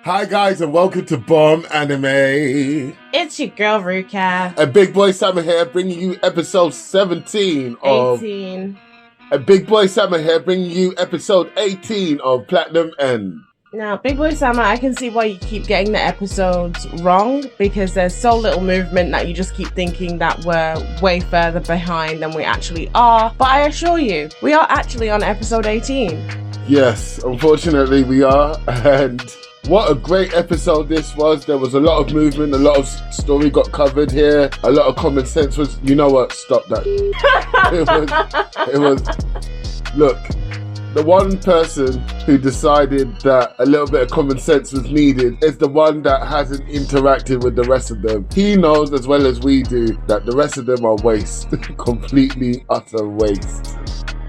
Hi guys and welcome to Bomb Anime. It's your girl Ruka. And Big Boy Summer here bringing you episode 17 of... 18. And Big Boy Summer here bringing you episode 18 of Platinum End. Now, Big Boy Summer, I can see why you keep getting the episodes wrong, because there's so little movement that you just keep thinking that we're way further behind than we actually are. But I assure you, we are actually on episode 18. Yes, unfortunately we are, and... what a great episode this was. There was a lot of movement, a lot of story got covered here, a lot of common sense was... You know what? Stop that. It was... Look, the one person who decided that a little bit of common sense was needed is the one that hasn't interacted with the rest of them. He knows as well as we do that the rest of them are waste. Completely utter waste.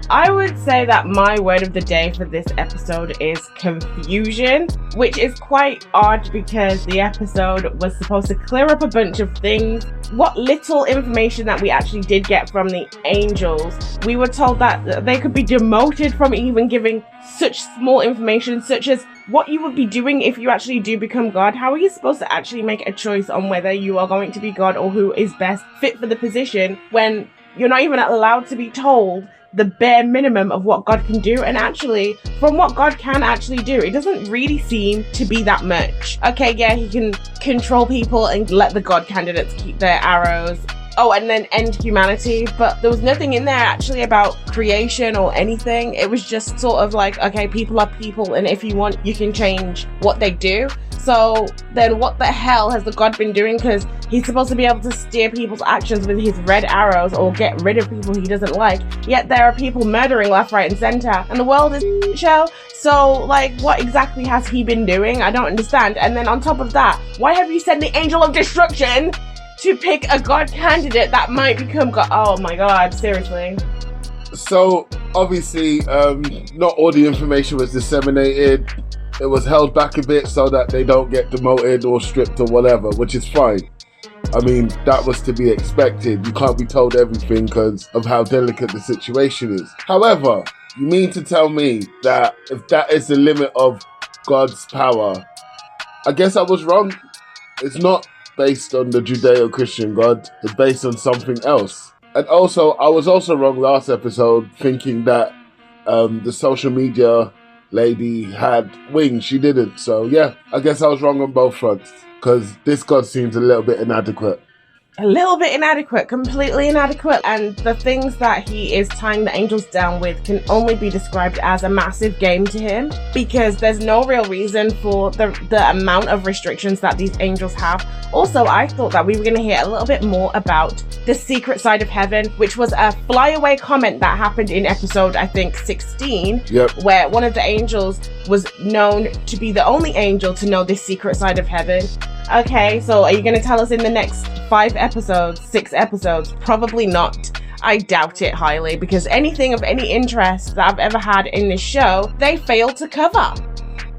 I would say that my word of the day for this episode is confusion, which is quite odd because the episode was supposed to clear up a bunch of things. What little information that we actually did get from the angels, we were told that they could be demoted from even giving such small information, such as what you would be doing if you actually do become God. How are you supposed to actually make a choice on whether you are going to be God or who is best fit for the position when you're not even allowed to be told the bare minimum of what God can do? And actually, from what God can actually do, it doesn't really seem to be that much. Okay, yeah, he can control people and let the God candidates keep their arrows. Oh, and then end humanity. But there was nothing in there actually about creation or anything. It was just sort of like, okay, people are people, and if you want, you can change what they do. So then what the hell has the God been doing? Because he's supposed to be able to steer people's actions with his red arrows or get rid of people he doesn't like. Yet there are people murdering left, right, and center, and the world is a show. So, like, what exactly has he been doing? I don't understand. And then on top of that, why have you sent the angel of destruction to pick a God candidate that might become God? Oh my God, seriously. So, obviously, not all the information was disseminated. It was held back a bit so that they don't get demoted or stripped or whatever, which is fine. I mean, that was to be expected. You can't be told everything because of how delicate the situation is. However, you mean to tell me that if that is the limit of God's power, I guess I was wrong. It's not based on the Judeo-Christian God. It's based on something else. And also, I was also wrong last episode thinking that the social media lady had wings. She didn't. So yeah, I guess I was wrong on both fronts because this God seems a little bit inadequate. A little bit inadequate, completely inadequate. And the things that he is tying the angels down with can only be described as a massive game to him, because there's no real reason for the amount of restrictions that these angels have. Also, I thought that we were going to hear a little bit more about the secret side of heaven, which was a flyaway comment that happened in episode, I think, 16, where one of the angels was known to be the only angel to know this secret side of heaven. Okay, so are you going to tell us in the next 5 episodes, 6 episodes? Probably not. I doubt it highly, because anything of any interest that I've ever had in this show, they failed to cover.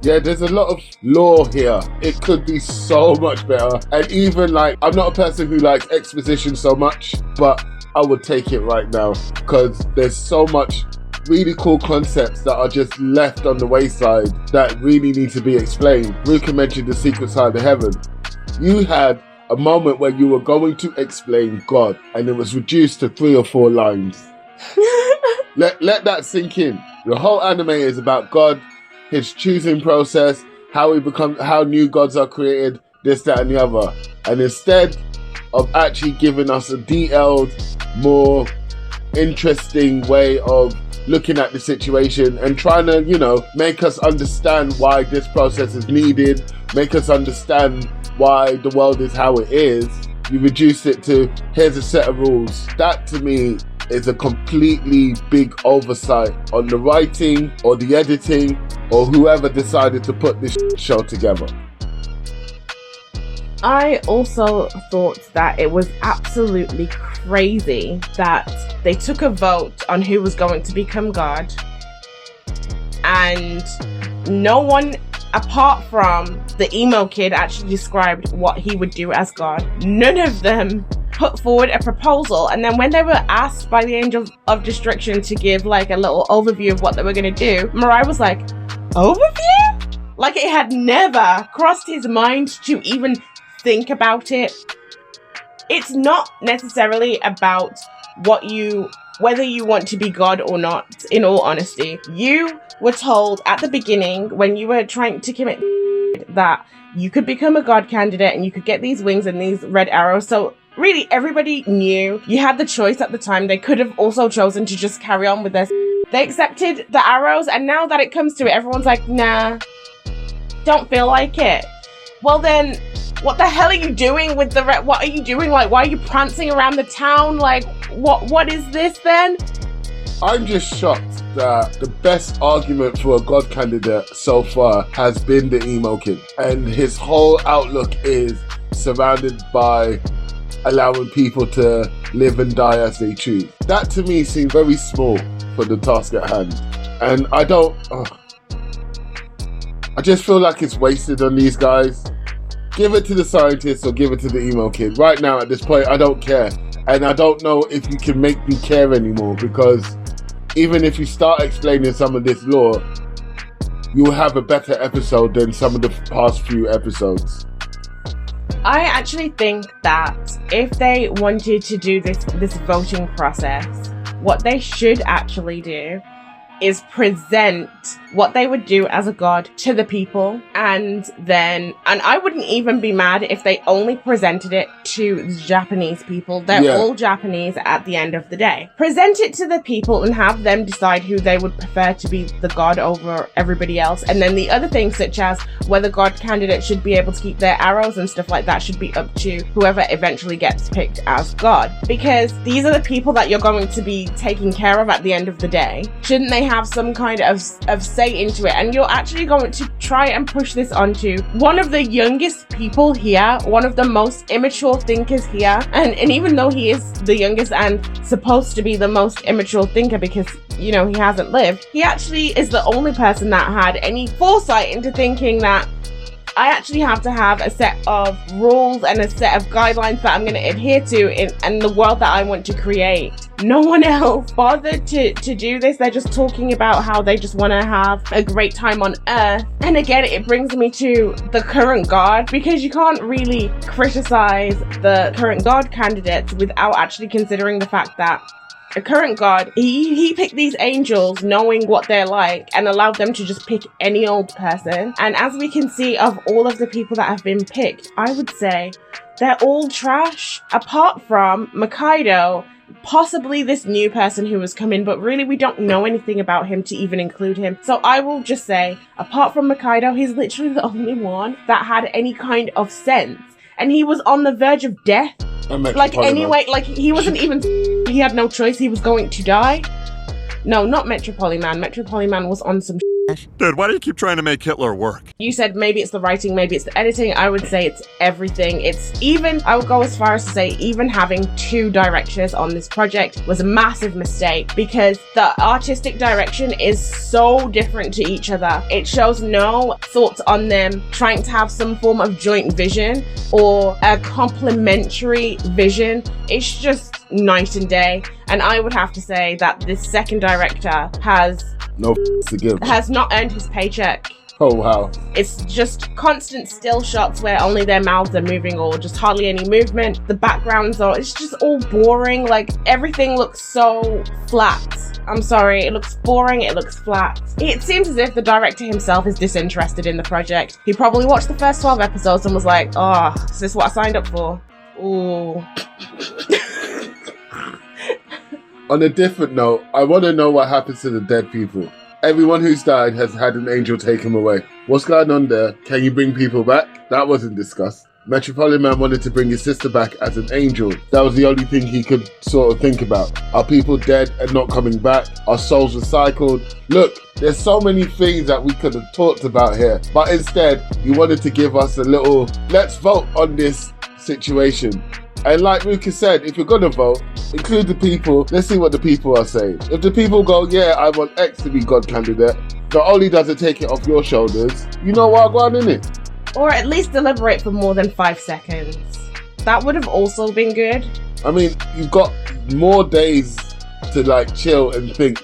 Yeah, there's a lot of lore here. It could be so much better. And even like, I'm not a person who likes exposition so much, but I would take it right now because there's so much really cool concepts that are just left on the wayside that really need to be explained. Ruka mentioned the secret side of heaven. You had a moment where you were going to explain God, and it was reduced to 3 or 4 lines. Let that sink in. The whole anime is about God, his choosing process, how new gods are created, this, that, and the other. And instead of actually giving us a detailed, more interesting way of looking at the situation and trying to, make us understand why this process is needed, make us understand why the world is how it is, you reduce it to, here's a set of rules. That to me is a completely big oversight on the writing or the editing or whoever decided to put this show together. I also thought that it was absolutely crazy that they took a vote on who was going to become God, and no one apart from the emo kid actually described what he would do as God. None of them put forward a proposal, and then when they were asked by the Angel of Destruction to give like a little overview of what they were going to do, Mirai was like, overview? Like it had never crossed his mind to even think about it. It's not necessarily about whether you want to be God or not, in all honesty. You were told at the beginning when you were trying to commit that you could become a God candidate and you could get these wings and these red arrows. So really everybody knew you had the choice at the time. They could have also chosen to just carry on with this. They accepted the arrows, and now that it comes to it, everyone's like, nah, don't feel like it. Well then, what the hell are you doing with the what are you doing? Like, why are you prancing around the town? Like, what is this then? I'm just shocked that the best argument for a God candidate so far has been the emo kid. And his whole outlook is surrounded by allowing people to live and die as they choose. That to me seems very small for the task at hand. And I just feel like it's wasted on these guys. Give it to the scientists or give it to the emo kid. Right now at this point, I don't care. And I don't know if you can make me care anymore, because even if you start explaining some of this lore, you'll have a better episode than some of the past few episodes. I actually think that if they wanted to do this voting process, what they should actually do is present what they would do as a god to the people, and I wouldn't even be mad if they only presented it to the Japanese people. They're all Japanese at the end of the day. Present it to the people and have them decide who they would prefer to be the god over everybody else. And then the other things, such as whether god candidates should be able to keep their arrows and stuff like that, should be up to whoever eventually gets picked as god. Because these are the people that you're going to be taking care of at the end of the day. Shouldn't they have some kind of say into it? And you're actually going to try and push this onto one of the youngest people here, one of the most immature thinkers here, and even though he is the youngest and supposed to be the most immature thinker because, you know, he hasn't lived, he actually is the only person that had any foresight into thinking that I actually have to have a set of rules and a set of guidelines that I'm going to adhere to in the world that I want to create. No one else bothered to do this. They're just talking about how they just want to have a great time on Earth. And again, it brings me to the current god, because you can't really criticize the current god candidates without actually considering the fact that a current god, he picked these angels knowing what they're like and allowed them to just pick any old person. And as we can see, of all of the people that have been picked, I would say they're all trash, apart from Makaido, possibly this new person who has come in, but really we don't know anything about him to even include him. So I will just say, apart from Makaido, he's literally the only one that had any kind of sense. And he was on the verge of death. Like, anyway, like, he wasn't even... He had no choice. He was going to die. No, not Metropolyman. Metropolyman was on some Dude, why do you keep trying to make Hitler work? You said maybe it's the writing, maybe it's the editing. I would say it's everything. It's even, I would go as far as to say, even having two directors on this project was a massive mistake, because the artistic direction is so different to each other. It shows no thoughts on them trying to have some form of joint vision or a complementary vision. It's just night and day. And I would have to say that this second director has not earned his paycheck. Oh wow. It's just constant still shots where only their mouths are moving or just hardly any movement. The backgrounds are, it's just all boring. Like, everything looks so flat. I'm sorry, it looks boring, it looks flat. It seems as if the director himself is disinterested in the project. He probably watched the first 12 episodes and was like, oh, is this what I signed up for? Ooh. On a different note, I want to know what happens to the dead people. Everyone who's died has had an angel take them away. What's going on there? Can you bring people back? That wasn't discussed. Metropolyman wanted to bring his sister back as an angel. That was the only thing he could sort of think about. Are people dead and not coming back? Are souls recycled? Look, there's so many things that we could have talked about here, but instead, you wanted to give us a little, let's vote on this situation. And like Lucas said, if you're gonna vote, include the people. Let's see what the people are saying. If the people go, yeah, I want X to be God candidate, not only does it take it off your shoulders, you know what, go on in it. Or at least deliberate for more than 5 seconds. That would have also been good. I mean, you've got more days to like chill and think.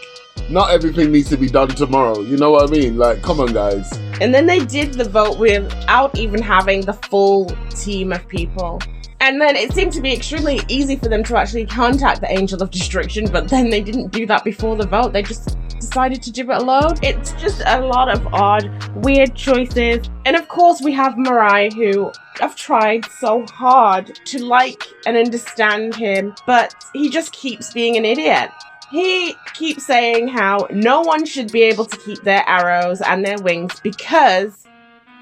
Not everything needs to be done tomorrow. You know what I mean? Like, come on, guys. And then they did the vote without even having the full team of people. And then it seemed to be extremely easy for them to actually contact the Angel of Destruction, but then they didn't do that before the vote. They just decided to do it alone. It's just a lot of odd, weird choices. And of course we have Mariah, who I've tried so hard to like and understand him, but he just keeps being an idiot. He keeps saying how no one should be able to keep their arrows and their wings because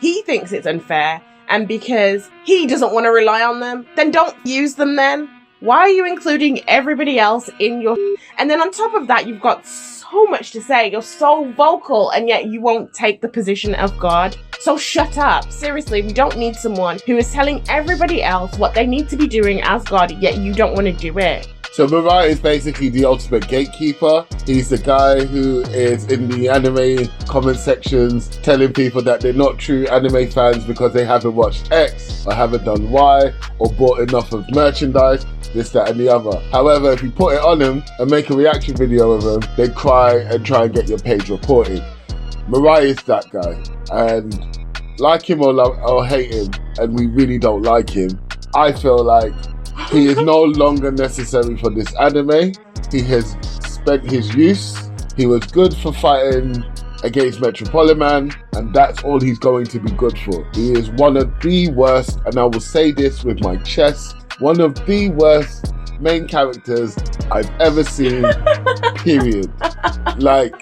he thinks it's unfair and because he doesn't want to rely on them. Then don't use them then. Why are you including everybody else in your... And then on top of that, you've got so much to say. You're so vocal and yet you won't take the position of God. So shut up. Seriously, we don't need someone who is telling everybody else what they need to be doing as God, yet you don't want to do it. So Mariah is basically the ultimate gatekeeper. He's the guy who is in the anime comment sections telling people that they're not true anime fans because they haven't watched X or haven't done Y or bought enough of merchandise, this, that and the other. However, if you put it on him and make a reaction video of him, they cry and try and get your page reported. Mariah is that guy. And like him or hate him, and we really don't like him, I feel like he is no longer necessary for this anime. He has spent his use. He was good for fighting against Metropoliman, and that's all he's going to be good for. He is one of the worst, and I will say this with my chest, one of the worst main characters I've ever seen, period. Like,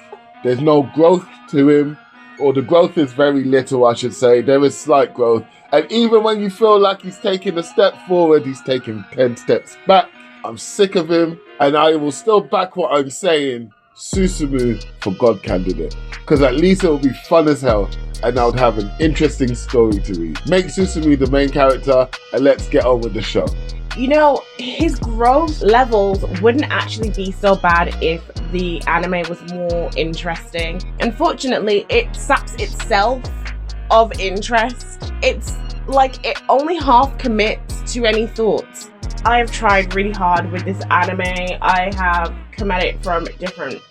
there's no growth to him, or the growth is very little, I should say. There is slight growth. And even when you feel like he's taking a step forward, he's taking 10 steps back. I'm sick of him, and I will still back what I'm saying. Susumu for God candidate. Because at least it will be fun as hell, and I would have an interesting story to read. Make Susumu the main character, and let's get on with the show. You know, his growth levels wouldn't actually be so bad if the anime was more interesting. Unfortunately, it saps itself of interest. It's like it only half commits to any thoughts. I have tried really hard with this anime. I have come at it from different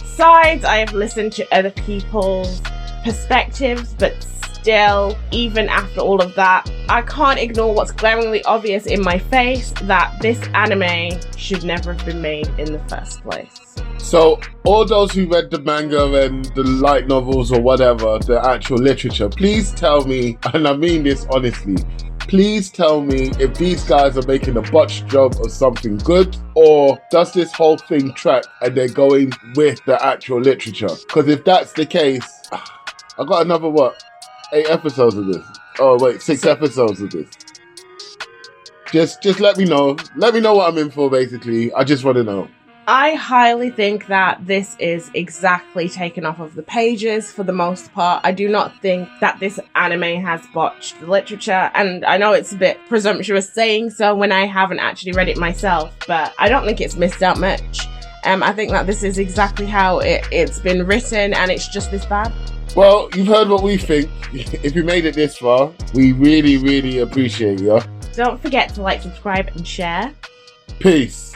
sides. I have listened to other people's perspectives, but still, even after all of that, I can't ignore what's glaringly obvious in my face, that this anime should never have been made in the first place. So, all those who read the manga and the light novels or whatever, the actual literature, please tell me, and I mean this honestly, please tell me if these guys are making a botched job of something good, or does this whole thing track and they're going with the actual literature? Because if that's the case, I got another 8 episodes of this. Oh wait, 6 episodes of this. Just let me know. Let me know what I'm in for, basically. I just want to know. I highly think that this is exactly taken off of the pages for the most part. I do not think that this anime has botched the literature, and I know it's a bit presumptuous saying so when I haven't actually read it myself, but I don't think it's missed out much. I think that this is exactly how it's been written, and it's just this bad. Well, you've heard what we think. If you made it this far, we really, really appreciate you. Don't forget to like, subscribe, and share. Peace.